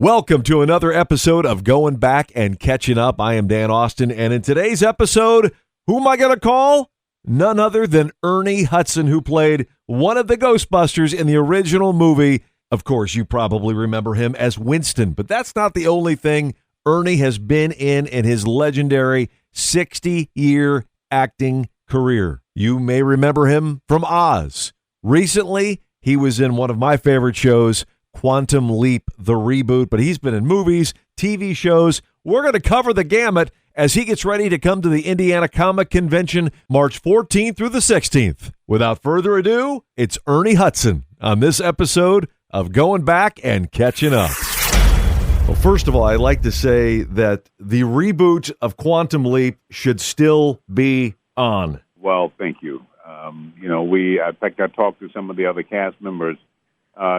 Welcome to another episode of Going Back and Catching Up. I am Dan Austin, and in today's episode, who am I going to call? None other than Ernie Hudson, who played one of the Ghostbusters in the original movie. Of course, you probably remember him as Winston, but that's not the only thing Ernie has been in his legendary 60-year acting career. You may remember him from Oz. Recently, he was in one of my favorite shows, Quantum Leap, the reboot, but he's been in movies, TV shows. We're going to cover the gamut as he gets ready to come to the Indiana Comic Convention March 14th through the 16th. Without further ado, it's Ernie Hudson on this episode of Going Back and Catching Up. Well, first of all, I'd like to say that the reboot of Quantum Leap should still be on. Well, thank you. In fact, I talked to some of the other cast members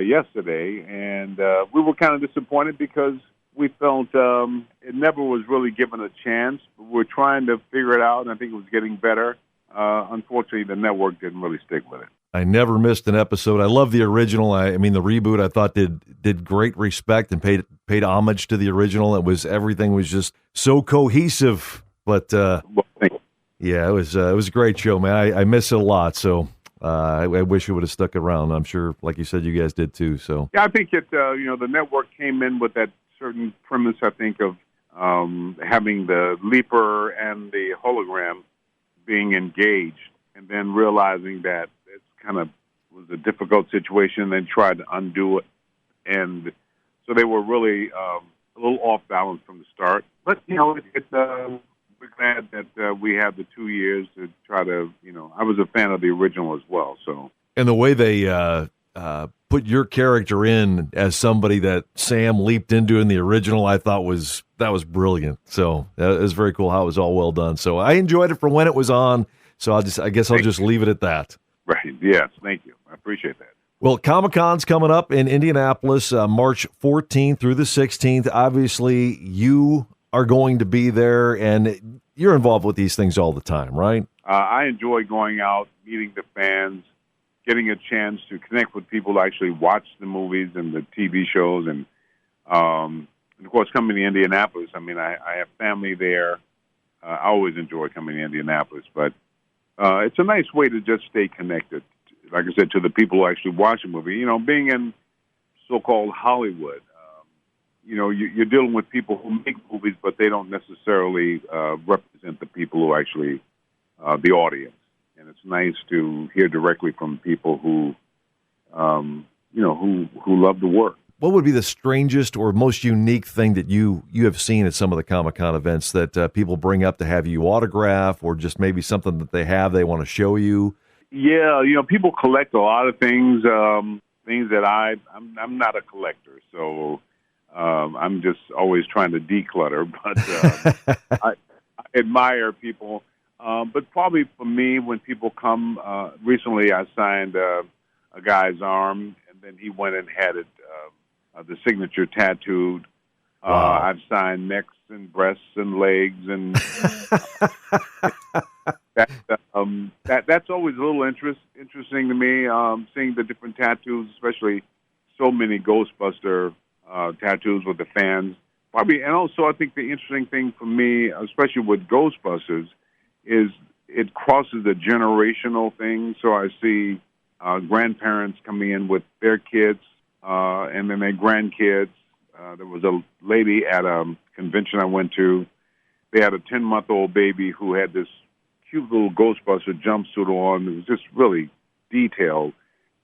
yesterday, and we were kind of disappointed because we felt it never was really given a chance. We're trying to figure it out, and I think it was getting better. Unfortunately, the network didn't really stick with it. I never missed an episode. I love the original. I mean, the reboot I thought did great respect and paid homage to the original. Everything was just so cohesive. But yeah, it was a great show, man. I miss it a lot. So. I wish it would have stuck around. I'm sure, like you said, you guys did too. So yeah, I think the network came in with that certain premise. I think of having the leaper and the hologram being engaged, and then realizing that it's kind of was a difficult situation, and then tried to undo it, and so they were really a little off balance from the start. But we're glad that we have the 2 years to try to, I was a fan of the original as well. So, and the way they put your character in as somebody that Sam leaped into in the original, I thought was brilliant. So it was very cool how it was all well done. So I enjoyed it for when it was on. So I guess I'll just leave it at that. Right. Yes. Thank you. I appreciate that. Well, Comic-Con's coming up in Indianapolis, March 14th through the 16th. Obviously, you are going to be there, and you're involved with these things all the time, right? I enjoy going out, meeting the fans, getting a chance to connect with people who actually watch the movies and the TV shows, and of course, coming to Indianapolis. I mean, I have family there. I always enjoy coming to Indianapolis, but it's a nice way to just stay connected, like I said, to the people who actually watch the movie. Being in so-called Hollywood, you're dealing with people who make movies, but they don't necessarily represent the people who actually, the audience. And it's nice to hear directly from people who love the work. What would be the strangest or most unique thing that you have seen at some of the Comic-Con events that people bring up to have you autograph, or just maybe something that they want to show you? Yeah, people collect a lot of things, things that I'm not a collector, so. I'm just always trying to declutter, but I admire people. But probably for me, when people come, recently I signed a guy's arm, and then he went and had it, the signature tattooed. Wow. I've signed necks and breasts and legs, and that's always a little interesting to me, seeing the different tattoos, especially so many Ghostbuster tattoos with the fans. Probably, and also I think the interesting thing for me, especially with Ghostbusters, is it crosses the generational thing. So I see grandparents coming in with their kids, and then their grandkids. There was a lady at a convention I went to. They had a 10-month-old baby who had this cute little Ghostbuster jumpsuit on. It was just really detailed.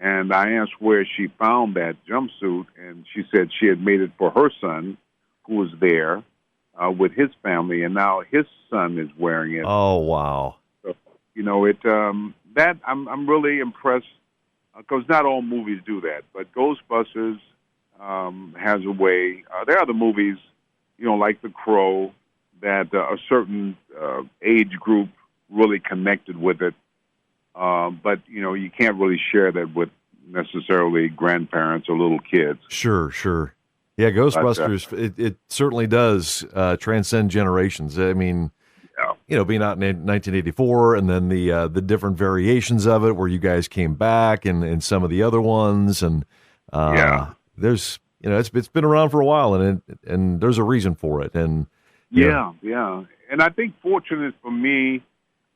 And I asked where she found that jumpsuit, and she said she had made it for her son, who was there with his family, and now his son is wearing it. Oh, wow! So, that I'm really impressed, because not all movies do that, but Ghostbusters has a way. There are other movies, like The Crow, that a certain age group really connected with it. But, you can't really share that with necessarily grandparents or little kids. Sure. Yeah, Ghostbusters, it certainly does transcend generations. I mean, being out in 1984, and then the different variations of it where you guys came back, and some of the other ones. And there's it's been around for a while, and there's a reason for it. And yeah. And I think fortunate for me,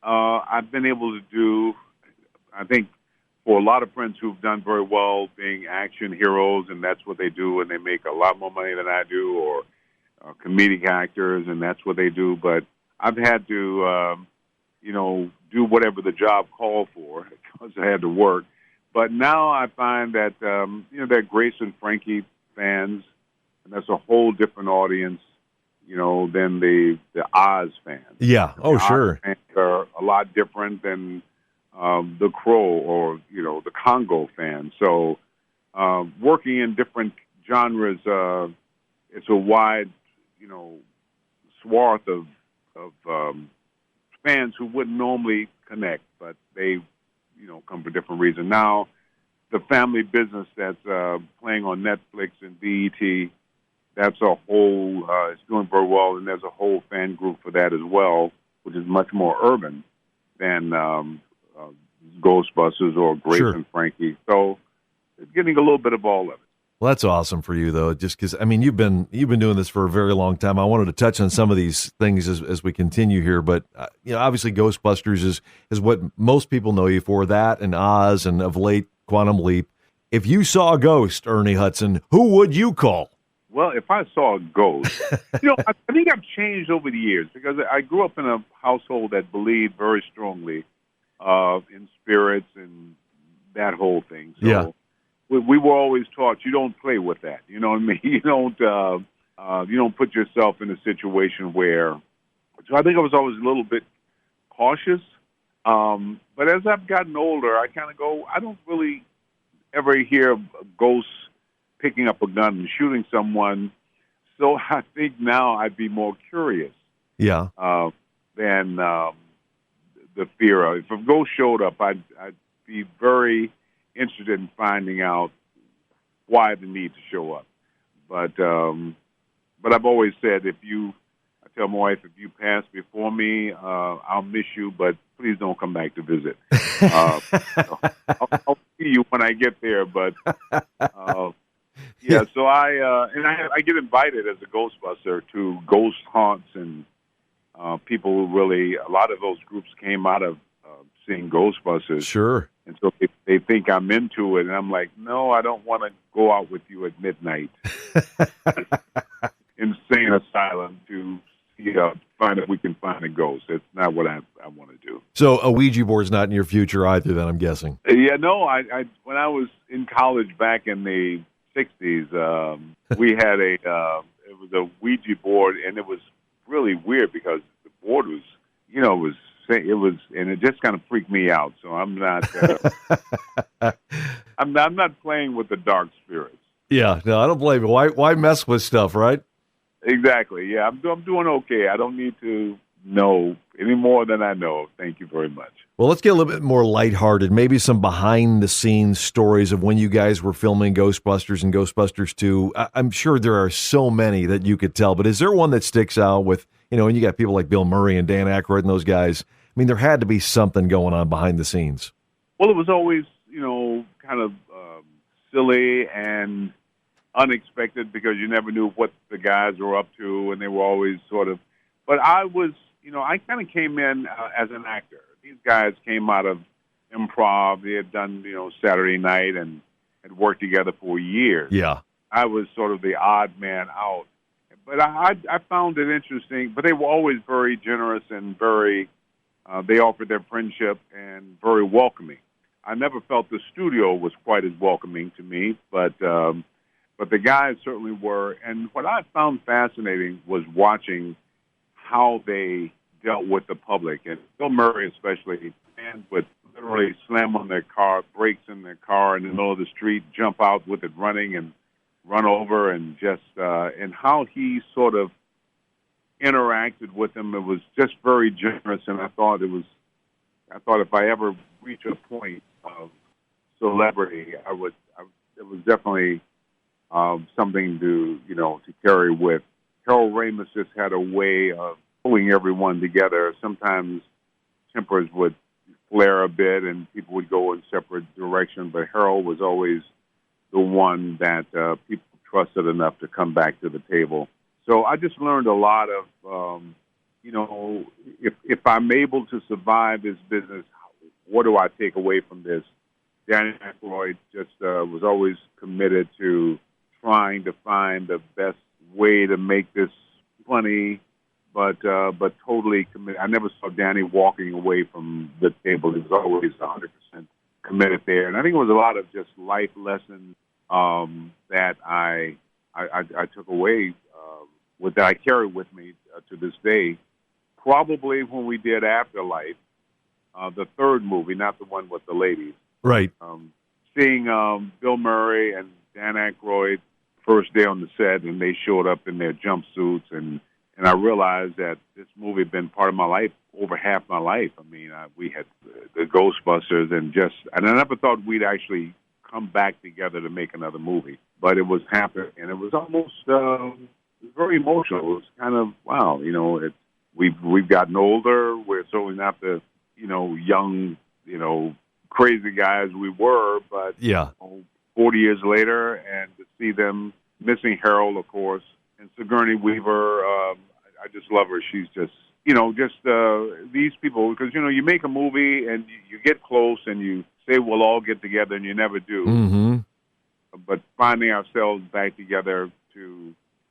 I've been able to do, I think, for a lot of friends who've done very well being action heroes, and that's what they do, and they make a lot more money than I do, or comedic actors, and that's what they do. But I've had to, do whatever the job called for because I had to work. But now I find that, they're Grace and Frankie fans, and that's a whole different audience, than the Oz fans. Yeah. Oh, the sure. Oz fans are a lot different than the Crow or, the Congo fans. So working in different genres, it's a wide, swath of fans who wouldn't normally connect, but they, come for different reasons. Now, the family business that's playing on Netflix and BET, that's a whole, it's doing very well, and there's a whole fan group for that as well, which is much more urban than Ghostbusters or Grace Sure. and Frankie. So it's getting a little bit of all of it. Well, that's awesome for you, though, just because, you've been doing this for a very long time. I wanted to touch on some of these things as we continue here, but, obviously Ghostbusters is what most people know you for, that and Oz, and of late, Quantum Leap. If you saw a ghost, Ernie Hudson, who would you call? Well, if I saw a ghost, I think I've changed over the years because I grew up in a household that believed very strongly in spirits and that whole thing. So Yeah. We were always taught you don't play with that. You know what I mean? You don't put yourself in a situation where. So I think I was always a little bit cautious. But as I've gotten older, I kind of go. I don't really ever hear of ghosts picking up a gun and shooting someone. So I think now I'd be more curious. Yeah. Than the fear of. If a ghost showed up, I'd be very interested in finding out why the need to show up. But I've always said, I tell my wife, if you pass before me, I'll miss you, but please don't come back to visit. I'll see you when I get there, but yeah. So I get invited as a Ghostbuster to ghost haunts, and people who really, a lot of those groups came out of seeing Ghostbusters. Sure. And so they think I'm into it, and I'm like, no, I don't want to go out with you at midnight. Insane asylum to find if we can find a ghost. It's not what I want to do. So a Ouija board's not in your future either, then, I'm guessing. Yeah, no. I when I was in college back in the '60s, we had it was a Ouija board, and it was really weird because the board was, and it just kind of freaked me out. So I'm not, I'm not playing with the dark spirits. Yeah, no, I don't blame you. Why mess with stuff, right? Exactly. Yeah, I'm doing okay. I don't need to know any more than I know. Thank you very much. Well, let's get a little bit more lighthearted. Maybe some behind-the-scenes stories of when you guys were filming Ghostbusters and Ghostbusters 2. I'm sure there are so many that you could tell, but is there one that sticks out with, and you got people like Bill Murray and Dan Aykroyd and those guys? I mean, there had to be something going on behind the scenes. Well, it was always, kind of silly and unexpected because you never knew what the guys were up to, and they were always sort of. But I was, I kind of came in as an actor. These guys came out of improv. They had done, Saturday Night and had worked together for years. Yeah. I was sort of the odd man out. But I found it interesting. But they were always very generous and very, they offered their friendship and very welcoming. I never felt the studio was quite as welcoming to me, but the guys certainly were. And what I found fascinating was watching how they dealt with the public. And Bill Murray especially, fans would literally slam on their car, brakes in their car in the middle of the street, jump out with it running and run over, and just and how he sort of interacted with them. It was just very generous, and I thought if I ever reach a point of celebrity, it was definitely something to carry with. Harold Ramis just had a way of pulling everyone together. Sometimes tempers would flare a bit and people would go in separate directions, but Harold was always the one that trusted enough to come back to the table. So I just learned a lot of, if I'm able to survive this business, what do I take away from this? Danny Aykroyd just was always committed to trying to find the best way to make this funny, but totally committed. I never saw Danny walking away from the table. He was always 100% committed there, and I think it was a lot of just life lessons that I took away that I carry with me to this day. Probably when we did Afterlife, the third movie, not the one with the ladies. Right. Seeing Bill Murray and Dan Aykroyd first day on the set, and they showed up in their jumpsuits, and I realized that this movie had been part of my life over half my life. I mean, we had the Ghostbusters, and I never thought we'd actually come back together to make another movie, but it was happening, and it was almost very emotional. It was kind of wow, we've gotten older. We're certainly not the young crazy guys we were, but yeah. 40 years later, and to see them missing Harold, of course, and Sigourney Weaver, I just love her. She's just these people, because you make a movie and you get close and you say we'll all get together, and you never do. Mm-hmm. But finding ourselves back together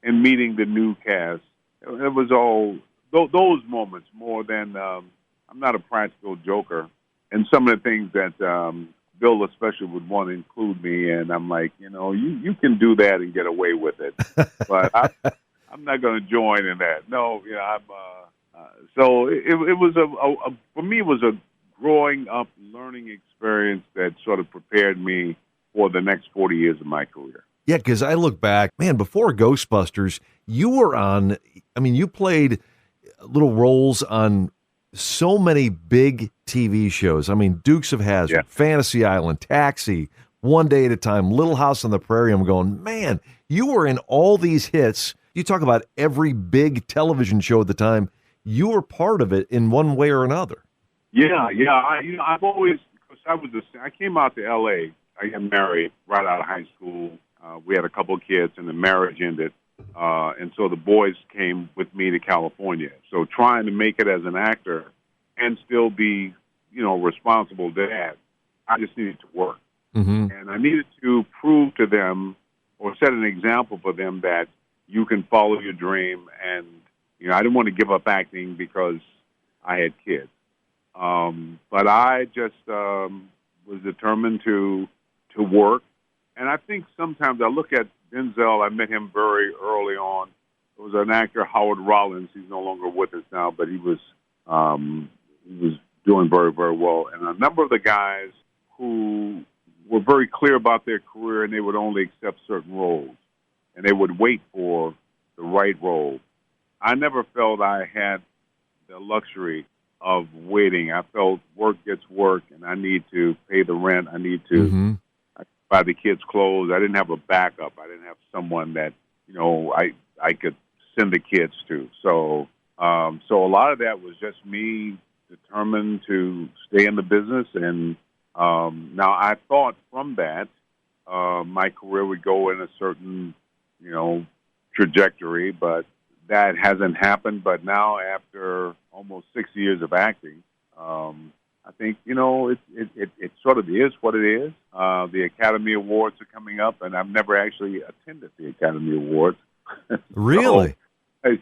and meeting the new cast, it was all those moments more than I'm not a practical joker. And some of the things that Bill especially would want to include me in, I'm like, you can do that and get away with it, but I'm not going to join in that. No, so it was for me it was a growing up learning experience that sort of prepared me for the next 40 years of my career. Yeah, because I look back, man, before Ghostbusters, you played little roles on so many big TV shows. I mean, Dukes of Hazzard, Fantasy Island, Taxi, One Day at a Time, Little House on the Prairie. I'm going, man, you were in all these hits. You talk about every big television show at the time. You were part of it in one way or another. Yeah. I've always, because I came out to L.A. I got married right out of high school. We had a couple of kids, and the marriage ended. And so the boys came with me to California. So trying to make it as an actor and still be, responsible dad, I just needed to work. Mm-hmm. And I needed to prove to them or set an example for them that you can follow your dream. And, I didn't want to give up acting because I had kids. But I just was determined to work. And I think sometimes I look at Denzel, I met him very early on. It was an actor, Howard Rollins. He's no longer with us now, but he was doing very, very well. And a number of the guys who were very clear about their career, and they would only accept certain roles, and they would wait for the right role. I never felt I had the luxury of waiting. I felt work gets work, and I need to pay the rent. I need to buy the kids clothes. I didn't have a backup. I didn't have someone that I could send the kids to. So a lot of that was just me determined to stay in the business. And now I thought from that my career would go in a certain trajectory, but that hasn't happened. But now, after almost 6 years of acting, I think, it sort of is what it is. The Academy Awards are coming up, and I've never actually attended the Academy Awards. Really?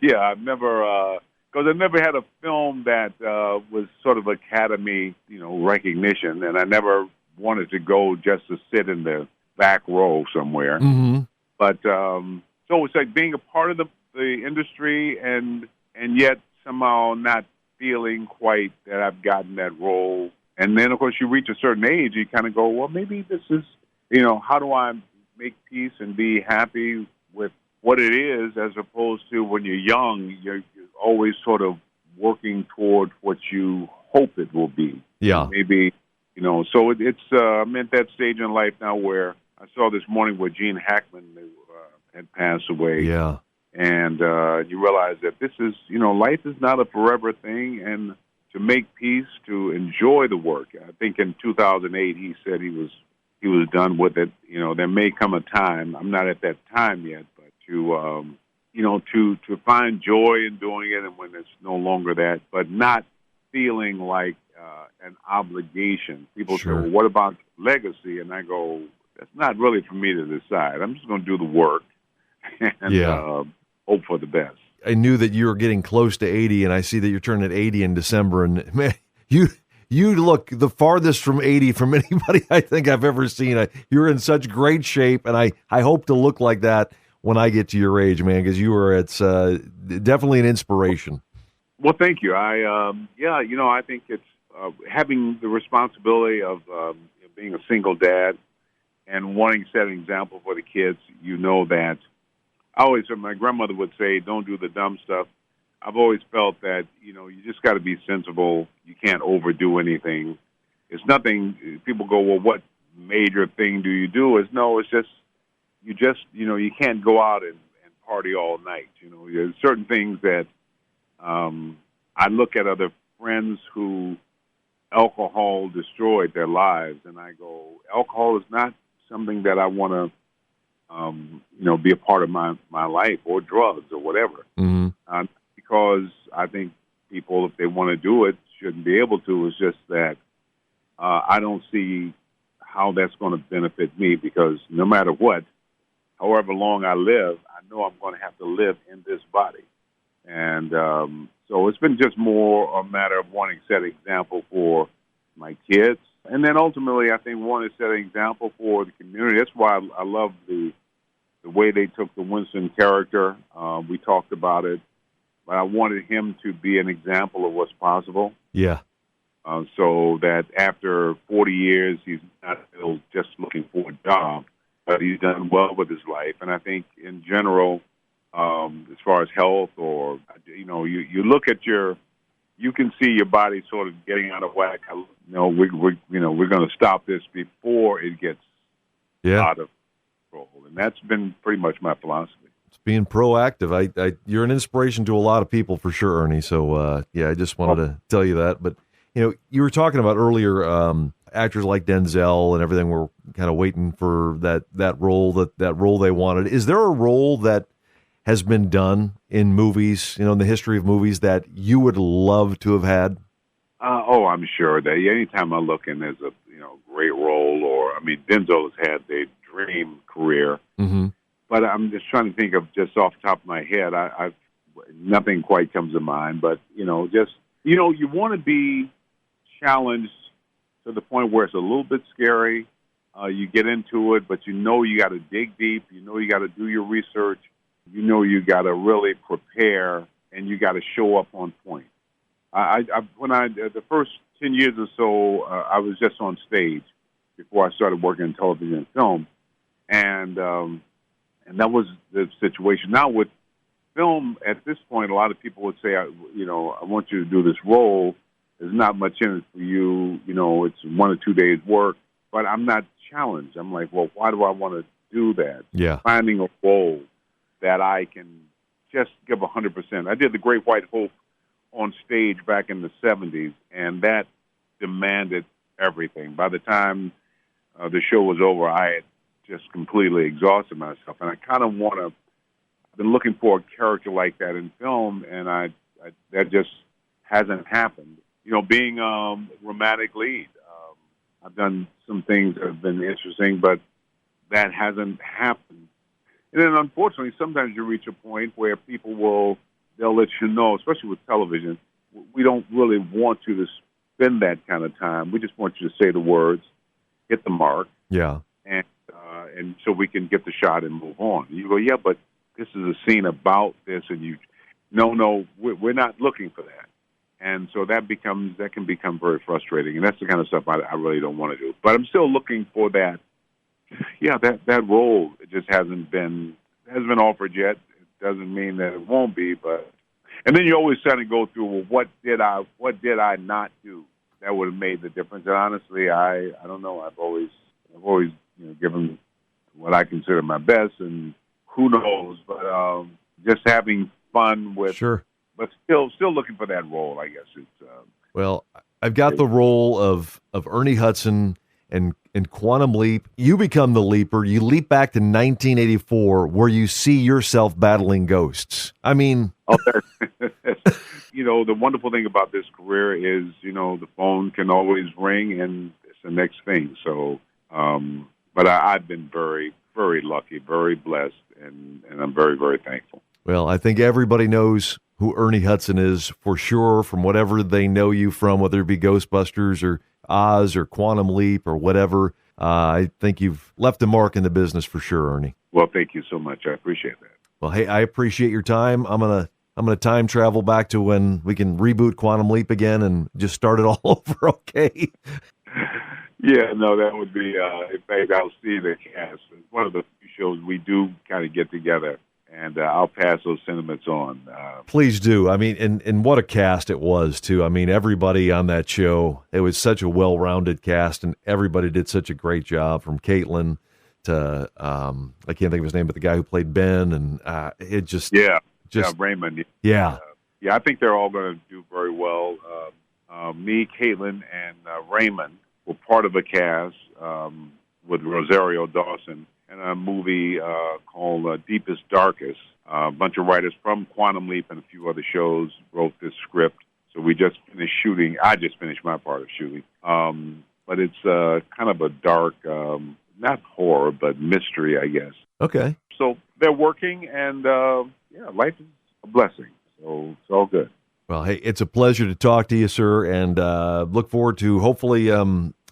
Yeah, I've never, because I never had a film that was sort of Academy, recognition, and I never wanted to go just to sit in the back row somewhere. Mm-hmm. But so it's like being a part of the industry, and yet somehow not feeling quite that I've gotten that role. And then, of course, you reach a certain age, you kind of go, well, maybe this is, how do I make peace and be happy with what it is, as opposed to when you're young, you're always sort of working toward what you hope it will be. Yeah. Maybe, so it's, I'm at that stage in life now where I saw this morning where Gene Hackman had passed away. Yeah. And you realize that this is, life is not a forever thing, and to make peace, to enjoy the work. I think in 2008 he said he he was done with it. There may come a time, I'm not at that time yet, but to find joy in doing it, and when it's no longer that, but not feeling like an obligation. People say, well, what about legacy? And I go, that's not really for me to decide. I'm just going to do the work and hope for the best. I knew that you were getting close to 80, and I see that you're turning 80 in December, and man, you look the farthest from 80 from anybody I think I've ever seen. You're in such great shape, and I hope to look like that when I get to your age, man, because it's definitely an inspiration. Well, thank you. I think it's having the responsibility of being a single dad and wanting to set an example for the kids. That I always, my grandmother would say, don't do the dumb stuff. I've always felt that, you just got to be sensible. You can't overdo anything. It's nothing. People go, well, what major thing do you do? It's just, you can't go out and party all night. There's certain things that I look at other friends who alcohol destroyed their lives, and I go, alcohol is not something that I want to, be a part of my life, or drugs or whatever. Mm-hmm. Because I think people, if they want to do it, shouldn't be able to. It's just that I don't see how that's going to benefit me, because no matter what, however long I live, I know I'm going to have to live in this body. And so it's been just more a matter of wanting to set an example for my kids. And then ultimately, I think wanting to set an example for the community. That's why I love the way they took the Winston character. We talked about it, but I wanted him to be an example of what's possible. Yeah. So that after 40 years, he's not still just looking for a job, but he's done well with his life. And I think in general, as far as health, or, you look at you can see your body sort of getting out of whack. We're going to stop this before it gets out of control. And that's been pretty much my philosophy. It's being proactive. You're an inspiration to a lot of people for sure, Ernie. So, I just wanted to tell you that. But, you were talking about earlier, actors like Denzel and everything were kind of waiting for that role, that role they wanted. Is there a role that has been done in movies, in the history of movies, that you would love to have had? I'm sure that anytime I look and there's a great role, or Denzel has had a dream career, mm-hmm. But I'm just trying to think of, just off the top of my head, I've nothing quite comes to mind. But you want to be challenged to the point where it's a little bit scary. You get into it, but you got to dig deep. You got to do your research. You got to really prepare, and you got to show up on point. When the first 10 years or so, I was just on stage before I started working in television and film, and that was the situation. Now with film, at this point, a lot of people would say, I want you to do this role. There's not much in it for you. It's 1 or 2 days work, but I'm not challenged. I'm like, well, why do I want to do that? Yeah, finding a role that I can just give 100%. I did The Great White Hope on stage back in the 70s, and that demanded everything. By the time the show was over, I had just completely exhausted myself, and I kind of I've been looking for a character like that in film, and that just hasn't happened. Being romantic lead, I've done some things that have been interesting, but that hasn't happened. And then, unfortunately, sometimes you reach a point where they'll let you know, especially with television, we don't really want you to spend that kind of time. We just want you to say the words, hit the mark, and so we can get the shot and move on. You go, yeah, but this is a scene about this, and no, we're not looking for that. And so that can become very frustrating, and that's the kind of stuff I really don't want to do. But I'm still looking for that. Yeah, that role just hasn't been offered yet. It doesn't mean that it won't be, and then you always try to go through, well, what did I not do that would have made the difference? And honestly, I don't know. I've always given what I consider my best, and who knows? But just having fun with, sure. But still looking for that role, I guess. Well, I've got the role of Ernie Hudson, and in Quantum Leap, you become the leaper. You leap back to 1984 where you see yourself battling ghosts. I mean... Oh, the wonderful thing about this career is, the phone can always ring and it's the next thing. So, but I've been very, very lucky, very blessed, and I'm very, very thankful. Well, I think everybody knows who Ernie Hudson is for sure from whatever they know you from, whether it be Ghostbusters or Oz or Quantum Leap or whatever. I think you've left a mark in the business for sure, Ernie. Well, thank you so much. I appreciate that. Well, hey, I appreciate your time. I'm gonna time travel back to when we can reboot Quantum Leap again and just start it all over. Okay. Yeah, no, that would be. In fact, I'll see the cast. It's one of the few shows we do kind of get together, and I'll pass those sentiments on. Please do. I mean, and what a cast it was too. I mean, everybody on that show. It was such a well-rounded cast, and everybody did such a great job. From Caitlin to I can't think of his name, but the guy who played Ben, and it just Raymond. Yeah. I think they're all going to do very well. Me, Caitlin, and Raymond were part of a cast with Rosario Dawson in a movie called Deepest Darkest. A bunch of writers from Quantum Leap and a few other shows wrote this script. So we just finished shooting. I just finished my part of shooting. But it's kind of a dark, not horror, but mystery, I guess. Okay. So they're working, and life is a blessing. So it's all good. Well, hey, it's a pleasure to talk to you, sir, and look forward to hopefully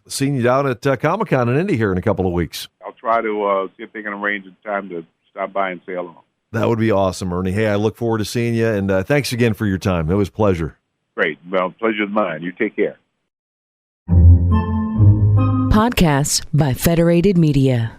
seeing you down at Comic-Con in Indy here in a couple of weeks. I'll try to see if they can arrange a time to stop by and say hello. That would be awesome, Ernie. Hey, I look forward to seeing you, and thanks again for your time. It was a pleasure. Great. Well, pleasure's mine. You take care. Podcasts by Federated Media.